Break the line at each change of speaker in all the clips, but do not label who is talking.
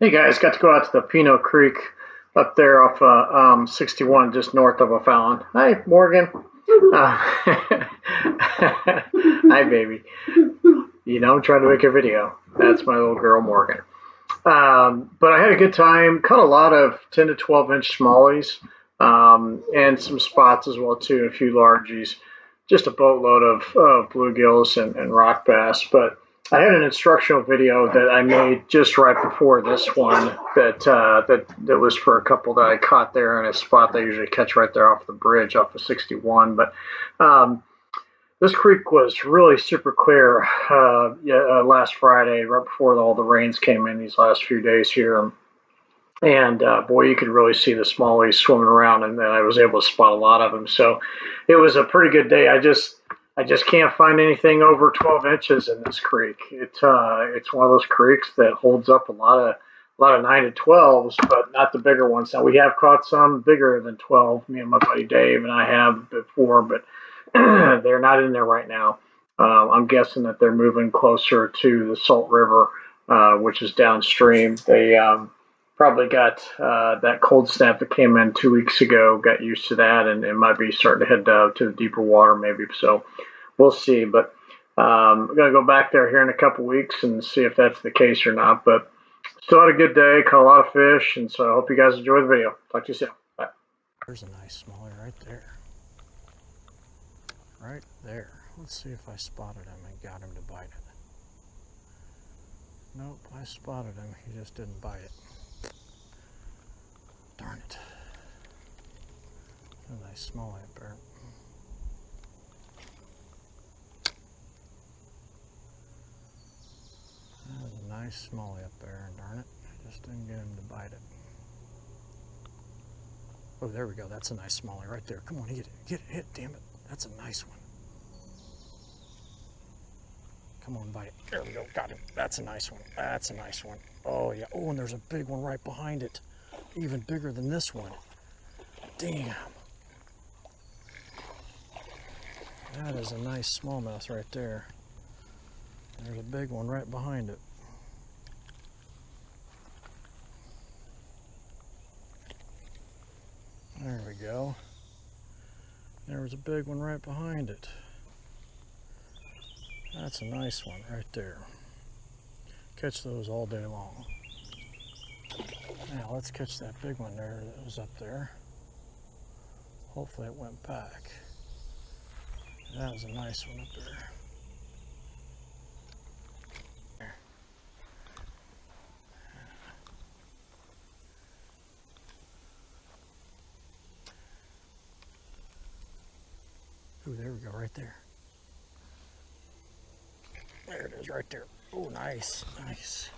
Hey guys, got to go out to the Pinot Creek up there off 61, just north of O'Fallon. Hi, Morgan. Hi, baby. Trying to make a video. That's my little girl, Morgan. But I had a good time. Caught a lot of 10 to 12 inch smallies and some spots as well too, a few largies. Just a boatload of bluegills and rock bass. But I had an instructional video that I made just right before this one that was for a couple that I caught there in a spot they usually catch right there off the bridge off of 61. But um, this creek was really super clear last Friday, right before all the rains came in these last few days here. And boy, you could really see the smallies swimming around, and then I was able to spot a lot of them. So it was a pretty good day. I just can't find anything over 12 inches in this creek. It's one of those creeks that holds up a lot of 9 to 12s, but not the bigger ones. Now we have caught some bigger than 12. Me and my buddy Dave and I have before, but they're not in there right now. I'm guessing that they're moving closer to the Salt River, which is downstream. They probably got that cold snap that came in 2 weeks ago, got used to that, and it might be starting to head to the deeper water maybe. So we'll see. But I'm going to go back there here in a couple weeks and see if that's the case or not. But still had a good day, caught a lot of fish, and so I hope you guys enjoy the video. Talk to you soon. Bye.
There's a nice smallie right there. Right there. Let's see if I spotted him and got him to bite it. Nope, I spotted him. He just didn't bite it. Darn it. A nice smallie up there. That was a nice smallie up there, darn it. I just didn't get him to bite it. Oh, there we go. That's a nice smallie right there. Come on, get it. Get it. Hit, damn it. That's a nice one. Come on, bite it. There we go. Got him. That's a nice one. That's a nice one. Oh, yeah. Oh, and there's a big one right behind it. Even bigger than this one. Damn. That is a nice smallmouth right there. There's a big one right behind it. There we go. There was a big one right behind it. That's a nice one right there. Catch those all day long. Now let's catch that big one there that was up there. Hopefully it went back. That was a nice one up there. Ooh, there we go, right there. There it is, right there. Oh, nice, nice.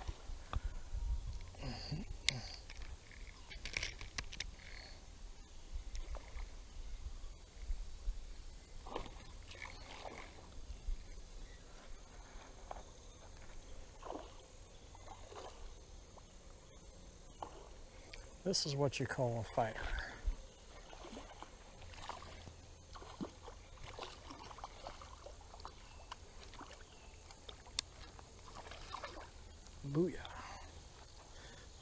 This is what you call a fighter. Booyah.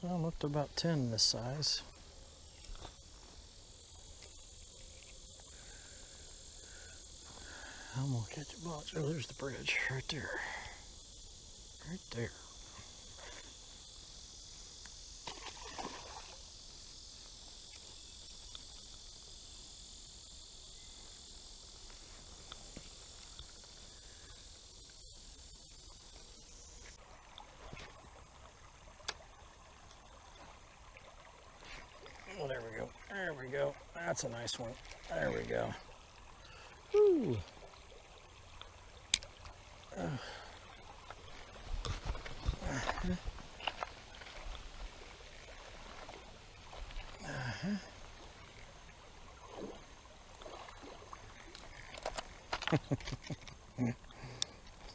Well, I'm up to about 10 this size. I'm gonna catch a bunch. Oh, there's the bridge right there. Right there. Oh, there we go. There we go. That's a nice one. There we go. Woo.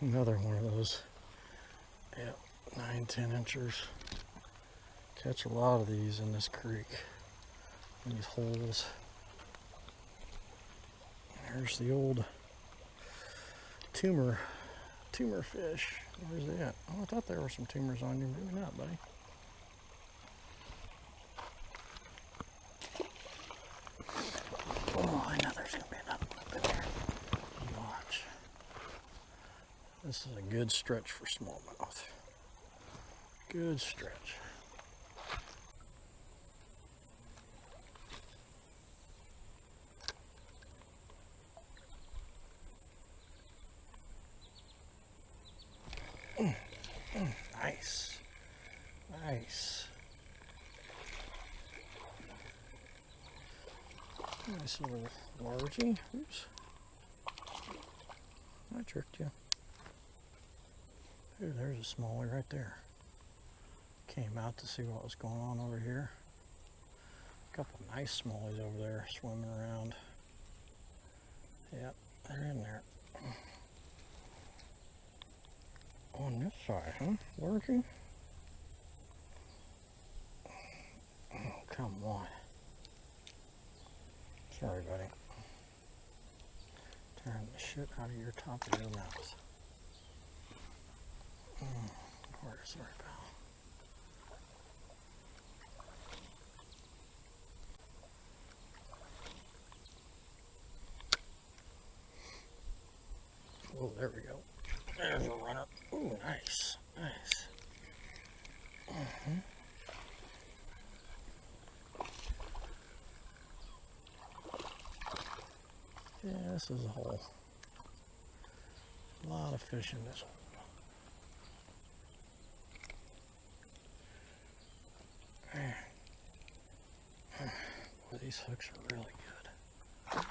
Another one of those. Yep, 9-10 inchers. Catch a lot of these in this creek. These holes. There's the old tumor fish. Where's they at? Oh, I thought there were some tumors on you. Maybe not, buddy. This is a good stretch for smallmouth. Good stretch. Nice. Nice. Nice little largie. Oops. I tricked you. Ooh, there's a smallie right there. Came out to see what was going on over here. A couple nice smallies over there swimming around. Yep, they're in there. On this side, huh? Working? Oh, come on. Sorry, buddy. Tearing the shit out of your top of your mouth. Sorry, pal. Oh, there we go. There's a runner. Oh, nice. Nice. Yeah, this is a hole. A lot of fish in this hole. Boy, these hooks are really good.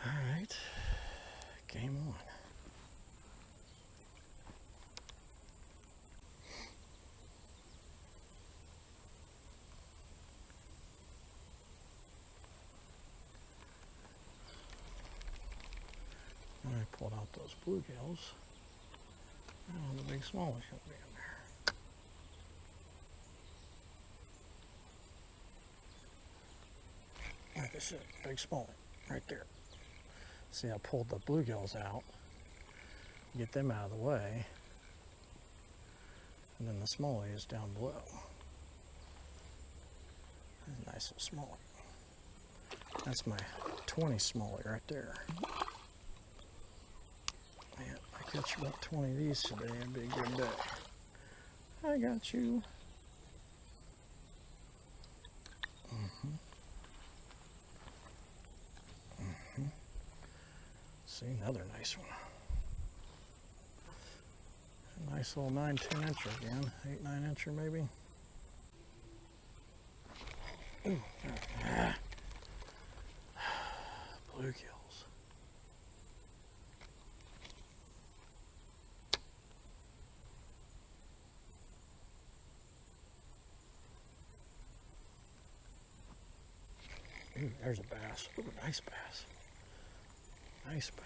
Alright, game on. I pulled out those bluegills. Oh, the big small one's going to be in there. Like I said, big small right there. See, I pulled the bluegills out, get them out of the way, and then the smallie is down below. That's a nice little smallie. That's my 20 smallie right there. Man, I catch about 20 of these today, it'd be a good day. I got you. See, another nice one. A nice little 9-10 incher again. 8-9 incher maybe. Ooh. Bluegills. Ooh, there's a bass. Ooh, nice bass. Nice bass.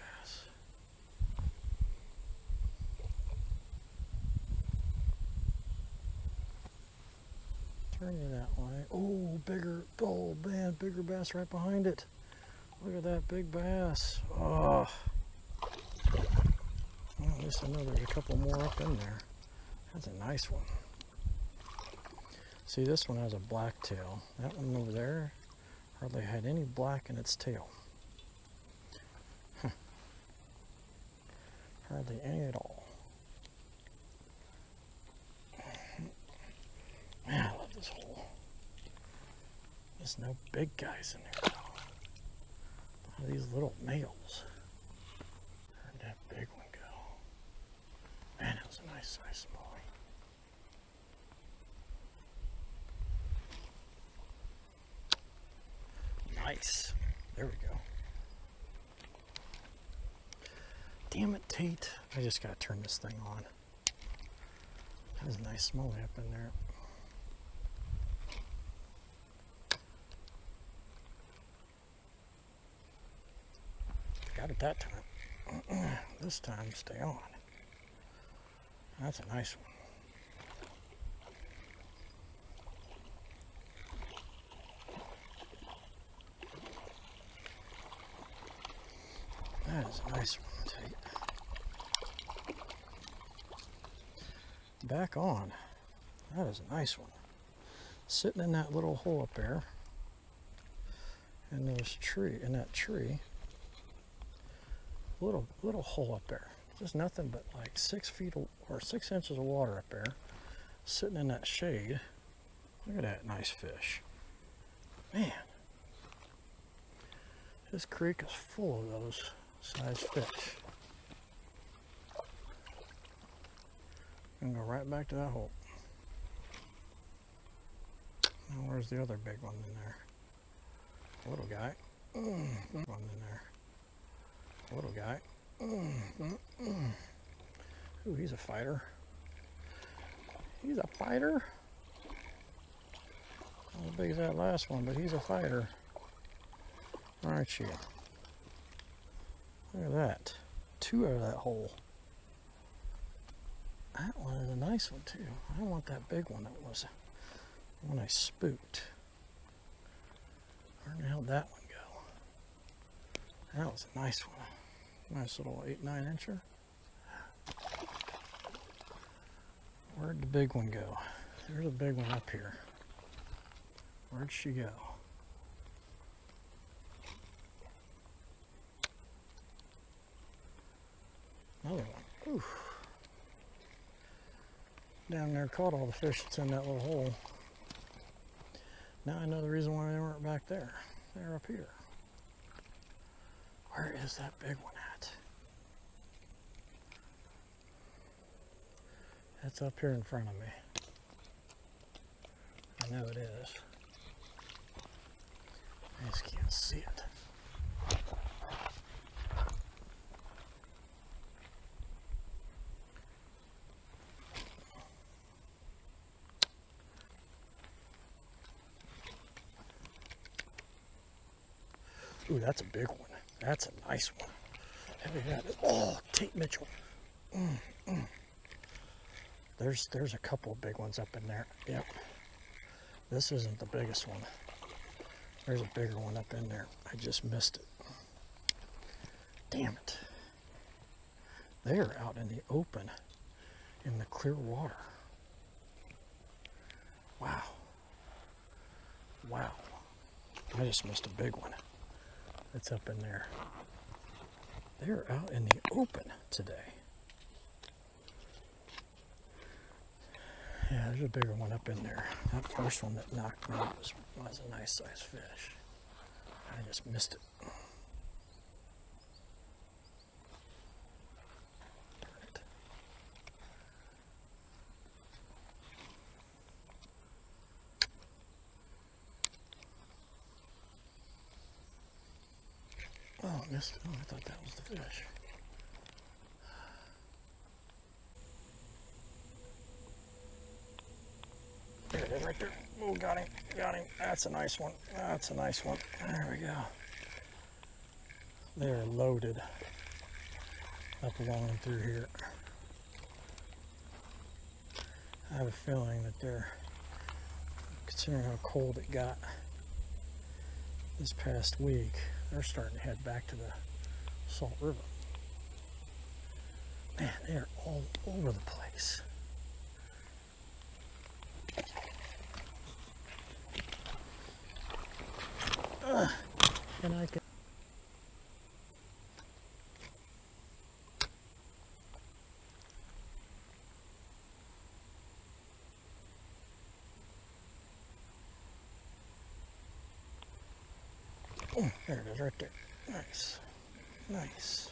Turn you that way. Oh, bigger. Oh, man, bigger bass right behind it. Look at that big bass. Oh. Well, at least I know there's a couple more up in there. That's a nice one. See, this one has a black tail. That one over there hardly had any black in its tail. Hardly any at all. Man, I love this hole. There's no big guys in there though. A lot of these little males. Where'd that big one go? Man, that was a nice size smallie. Nice. There we go. Damn it, Tate. I just gotta turn this thing on. There's a nice smallie up in there. Got it that time. This time, stay on. That's a nice one. That is a nice one, Tate. Back on. That is a nice one. Sitting in that little hole up there, in that tree. little hole up there. Just nothing but like 6 feet or 6 inches of water up there, sitting in that shade. Look at that nice fish. Man, this creek is full of those size fish. I'm gonna go right back to that hole. Now where's the other big one in there? Little guy. One in there. Little guy. Ooh, he's a fighter. He's a fighter. Not as big as that last one, but he's a fighter. Aren't you? Look at that. 2 out of that hole. That one is a nice one too. I want that big one that was when I spooked. Where the hell did that one go? That was a nice one. Nice little 8-9 incher. Where'd the big one go? There's a big one up here. Where'd she go? Another one. Oof. Down there caught all the fish that's in that little hole. Now I know the reason why they weren't back there. They're up here. Where is that big one at? It's up here in front of me. I know it is. I just can't see it. Ooh, that's a big one. That's a nice one. Oh, Tate Mitchell. There's a couple of big ones up in there. Yep. This isn't the biggest one. There's a bigger one up in there. I just missed it. Damn it. They're out in the open, in the clear water. Wow. Wow. I just missed a big one. It's up in there. They're out in the open today. Yeah, there's a bigger one up in there. That first one that knocked me out was a nice sized fish. I just missed it. Darn it. Oh, I missed it. Oh, I thought that was the fish. There it is right there. Oh, got him. Got him. That's a nice one. That's a nice one. There we go. They're loaded up along and through here. I have a feeling that they're, considering how cold it got this past week, they're starting to head back to the Salt River. Man, they're all over the place. And I can. Oh, there it is right there. Nice. Nice.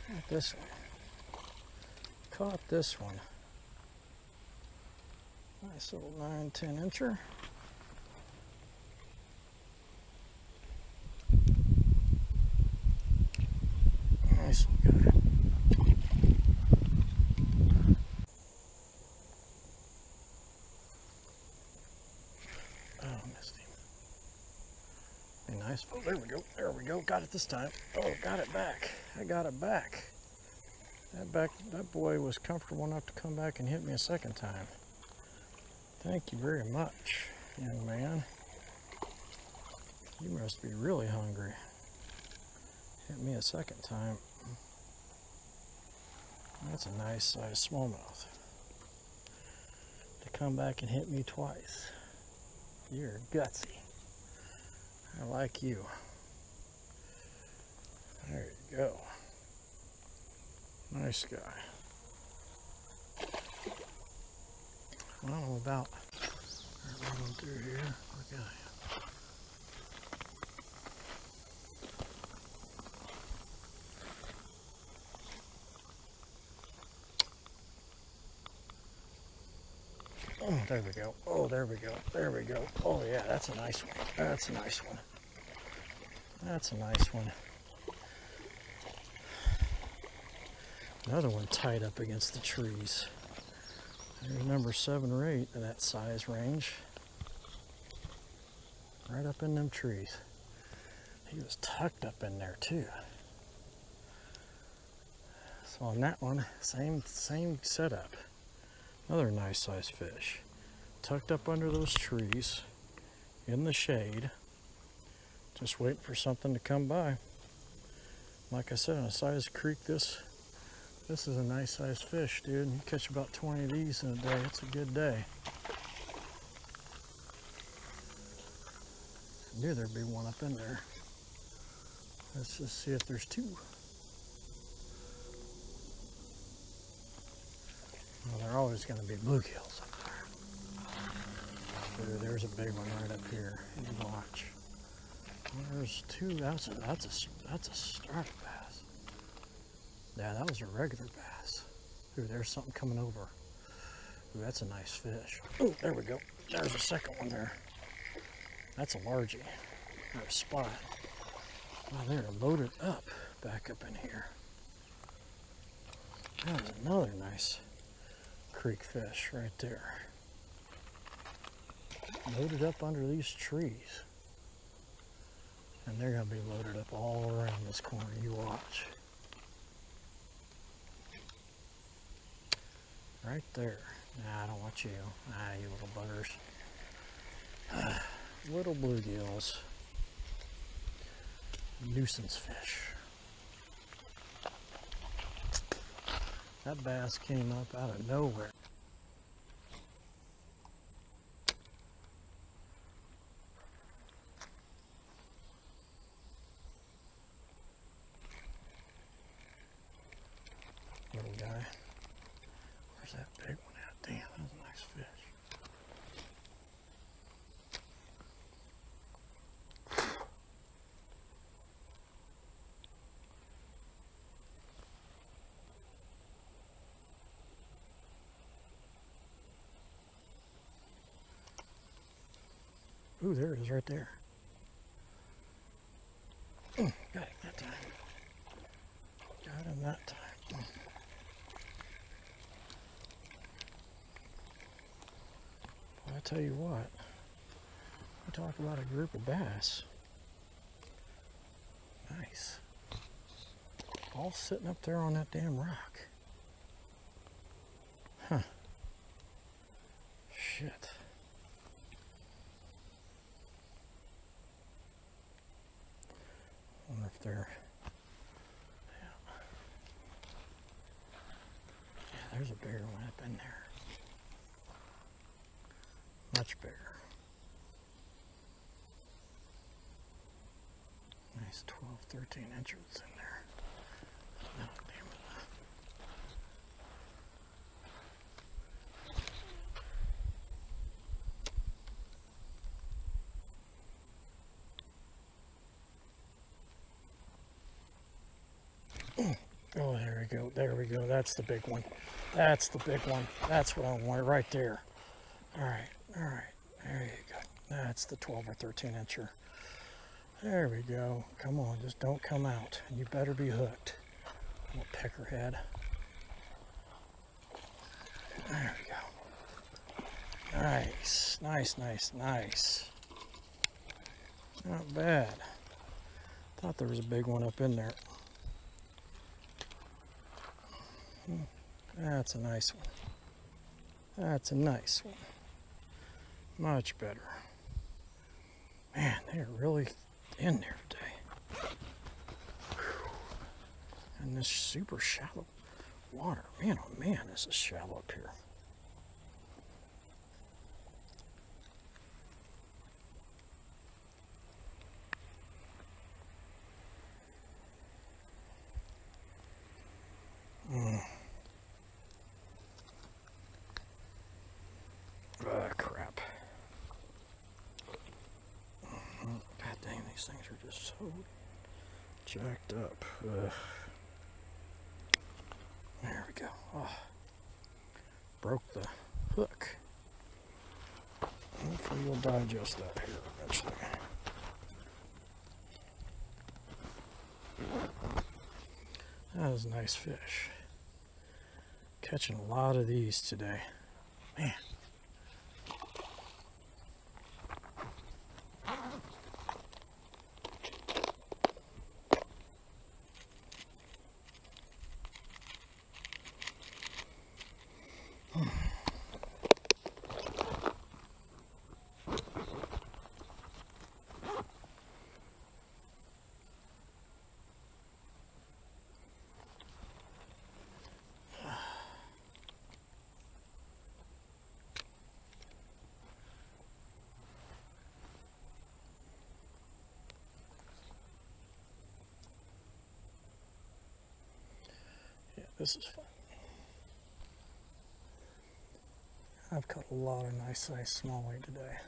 Caught this one. Caught this one. Nice little 9-10 incher. Nice little guy. Oh, missed him. Be nice. Oh, there we go. There we go. Got it this time. Oh, got it back. I got it back. That boy was comfortable enough to come back and hit me a second time. Thank you very much, young man. You must be really hungry. Hit me a second time. That's a nice size smallmouth. To come back and hit me twice. You're gutsy. I like you. There you go. Nice guy. Well, I'm about running through here. Look at him. Oh, there we go. Oh, there we go. There we go. Oh, yeah, that's a nice one. That's a nice one. That's a nice one. Another one tied up against the trees. There's number 7 or 8 in that size range. Right up in them trees. He was tucked up in there too. So on that one, same setup. Another nice sized fish. Tucked up under those trees in the shade. Just waiting for something to come by. Like I said, on a size creek, this is a nice sized fish, dude. You catch about 20 of these in a day. It's a good day. I knew there'd be one up in there. Let's just see if there's 2. Well, there are always going to be bluegills up there. Ooh, there's a big one right up here. You watch. Well, there's 2. That's a starter bass. Yeah, that was a regular bass. Ooh, there's something coming over. Ooh, that's a nice fish. Oh, there we go. There's a second one there. That's a largie. Or a spot. Wow, they're loaded up back up in here. That was another nice creek fish right there. Loaded up under these trees. And they're going to be loaded up all around this corner. You watch. Right there. Nah, I don't want you. Ah, you little buggers. Little bluegills. Nuisance fish. That bass came up out of nowhere. Little guy. Where's that big one at? Damn, that was a nice fish. Ooh, there it is right there. Got him that time. Got him that time. Well, I tell you what, we talk about a group of bass. Nice. All sitting up there on that damn rock. Huh. Shit. I wonder if they're... Yeah, there's a bigger one up in there. Much bigger. Nice 12, 13 inches in there. Oh, damn it. Oh, there we go. There we go. That's the big one. That's the big one. That's what I want right there. All right. All right. There you go. That's the 12 or 13 incher. There we go. Come on, just don't come out. You better be hooked. Little peckerhead. There we go. Nice. Nice, nice, nice. Not bad. Thought there was a big one up in there. That's a nice one. That's a nice one. Much better. Man, they're really in there today. Whew. And this super shallow water. Man, oh man, this is shallow up here. Ah, crap. God dang, these things are just so jacked up. There we go. Oh, broke the hook. Hopefully we'll digest that here eventually. That was a nice fish. Catching a lot of these today. Man. Yeah, this is fun. I've caught a lot of nice sized smallmouth today.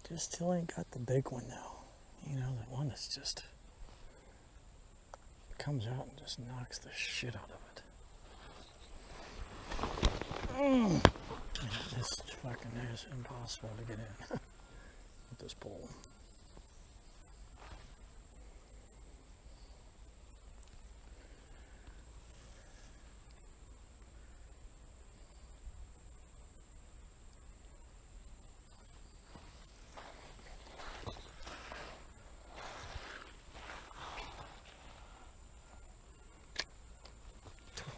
Just still ain't got the big one though. You know, that one that's just comes out and just knocks the shit out of it. This fucking is impossible to get in with this pole.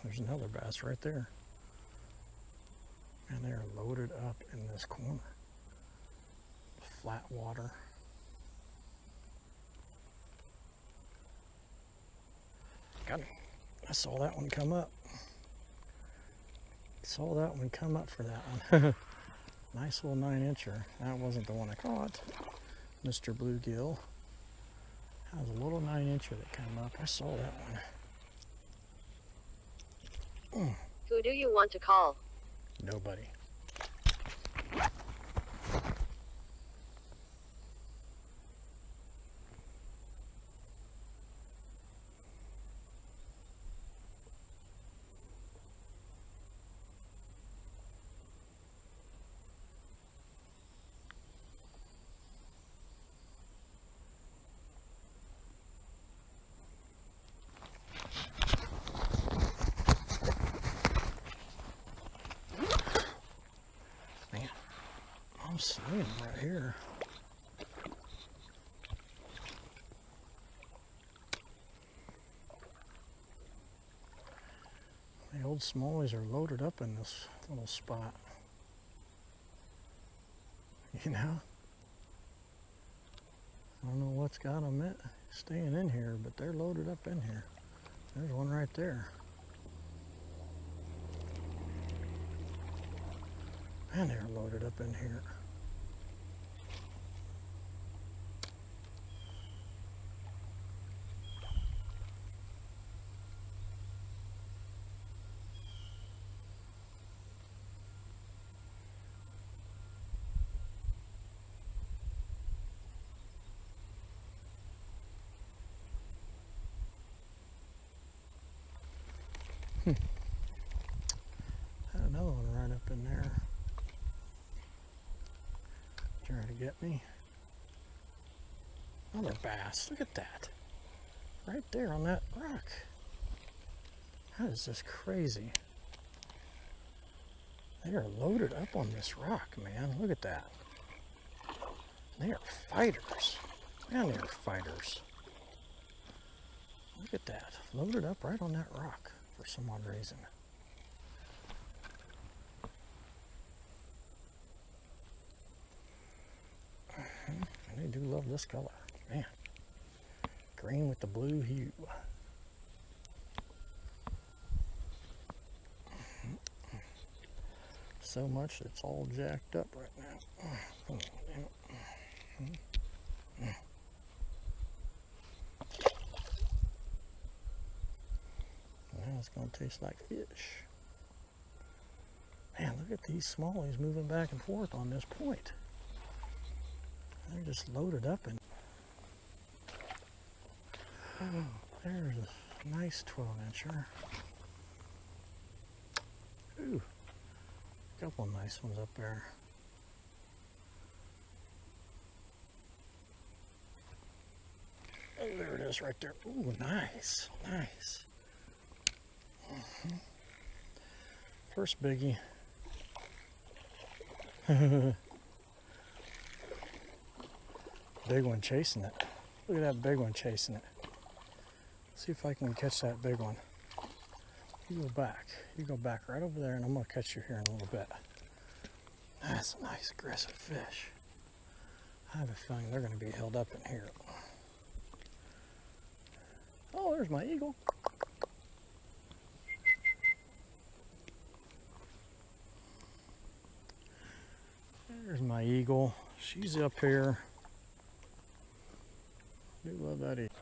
There's another bass right there. And they're loaded up in this corner. Flat water. Got him. I saw that one come up. Saw that one come up for that one. Nice little 9-incher. That wasn't the one I caught. Mr. Bluegill. That was a little 9-incher that came up. I saw that one.
Who do you want to call?
Nobody. I'm seeing right here. The old smallies are loaded up in this little spot. You know? I don't know what's got them staying in here, but they're loaded up in here. There's one right there. And they're loaded up in here. Had another one right up in there. Trying to get me. Another bass. Look at that. Right there on that rock. That is just crazy. They are loaded up on this rock, man. Look at that. They are fighters. Man, they are fighters. Look at that. Loaded up right on that rock for some odd reason. They do love this color. Man. Green with the blue hue. so much it's all jacked up right now. Oh, damn it. Now it's going to taste like fish. Man, look at these smallies moving back and forth on this point. They're just loaded up and there's a nice 12-incher. Ooh, a couple of nice ones up there. Oh, there it is right there. Ooh, nice, nice. First biggie. Big one chasing it. Look at that big one chasing it. See if I can catch that big one. You go back. You go back right over there, and I'm going to catch you here in a little bit. That's a nice aggressive fish. I have a feeling they're going to be held up in here. Oh, there's my eagle. There's my eagle. She's up here. I do love that eagle.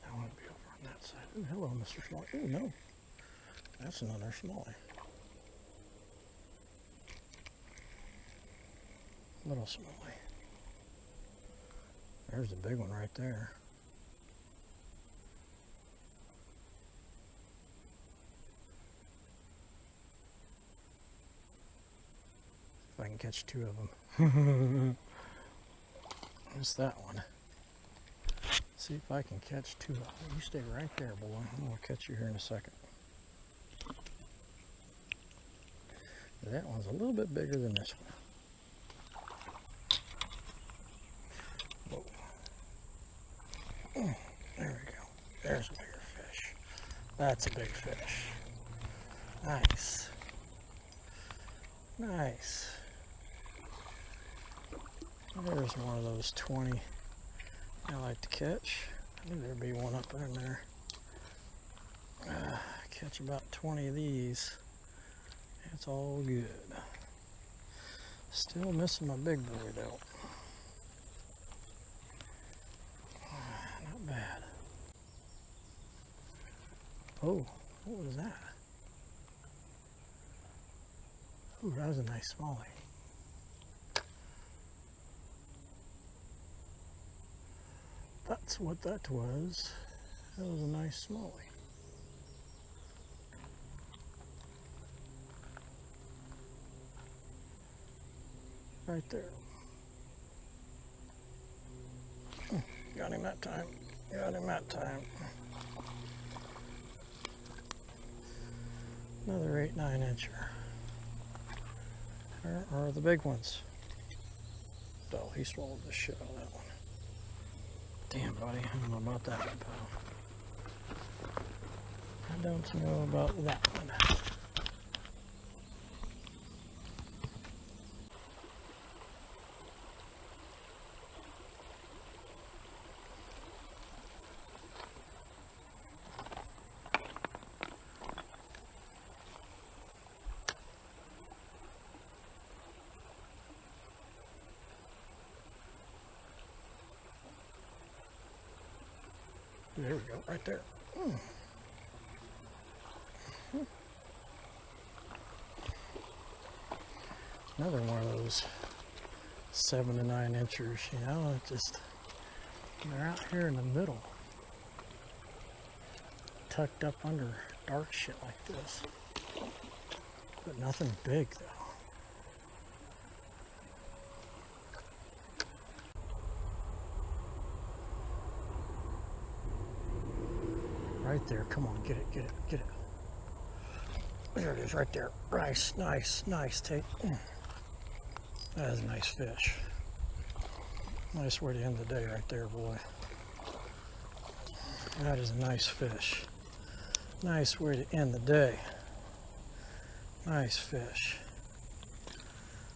I want to be over on that side. Ooh, hello, Mr. Smallie. Ooh, no. That's another Smallie. Little Smallie. There's the big one right there. If I can catch two of them. Just that one. See if I can catch two of them. You stay right there, boy. I'm going to catch you here in a second. That one's a little bit bigger than this one. Whoa. There we go. There's a bigger fish. That's a big fish. Nice. Nice. There's one of those 20 I like to catch. I knew there'd be one up in there. Catch about 20 of these. It's all good. Still missing my big boy though. Not bad. Oh, what was that? Ooh, that was a nice smallie. That's what that was. That was a nice smallie. Right there. Got him that time. Got him that time. Another 8-9-incher. Where are the big ones? Oh, he swallowed the shit out of that one. Damn, buddy. I don't know about that one, pal. I don't know about that one. There we go, right there. Another one of those 7 to 9 inchers, you know, it just, they're out here in the middle, tucked up under dark shit like this, but nothing big though. Right there, come on, get it, get it, get it. There it is, right there. Nice, nice, nice take. That is a nice fish. Nice way to end the day right there, boy. That is a nice fish. Nice way to end the day. Nice fish.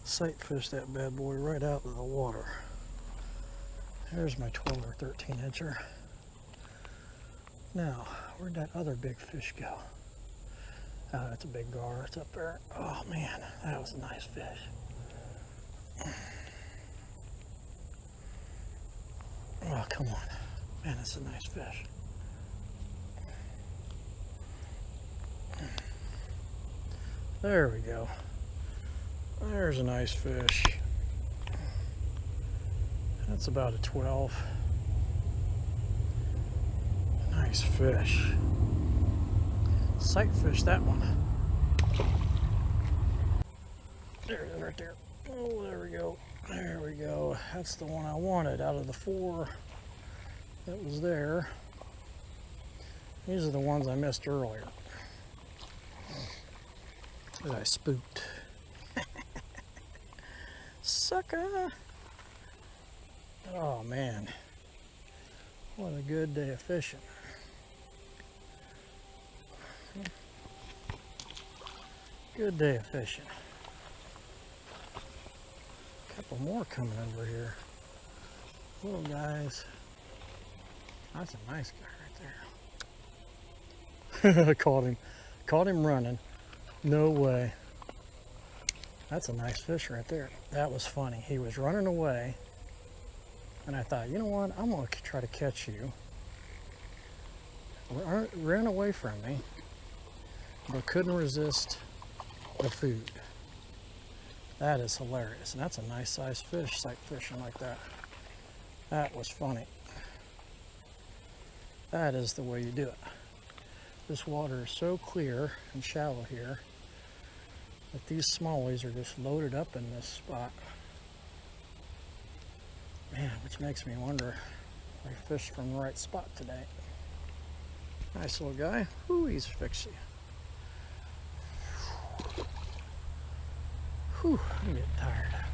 Sight fish that bad boy right out of the water. There's my 12 or 13 incher. Now, where'd that other big fish go? Oh, that's a big gar. It's up there. Oh man, that was a nice fish. Oh, come on. Man, that's a nice fish. There we go. There's a nice fish. That's about a 12. Nice fish. Sight fish, that one. There it is right there. Oh, there we go. There we go. That's the one I wanted out of the 4 that was there. These are the ones I missed earlier that I spooked. Sucker! Oh man, what a good day of fishing. Good day of fishing. A couple more coming over here. Little guys. That's a nice guy right there. Caught him running. No way. That's a nice fish right there. That was funny. He was running away, and I thought, you know what? I'm going to try to catch you. Ran away from me, but couldn't resist the food. That is hilarious, and that's a nice sized fish, sight fishing like that. That was funny. That is the way you do it. This water is so clear and shallow here that these smallies are just loaded up in this spot. Man, which makes me wonder if I fished from the right spot today. Nice little guy. Ooh, he's fixy. Whew, I'm getting tired.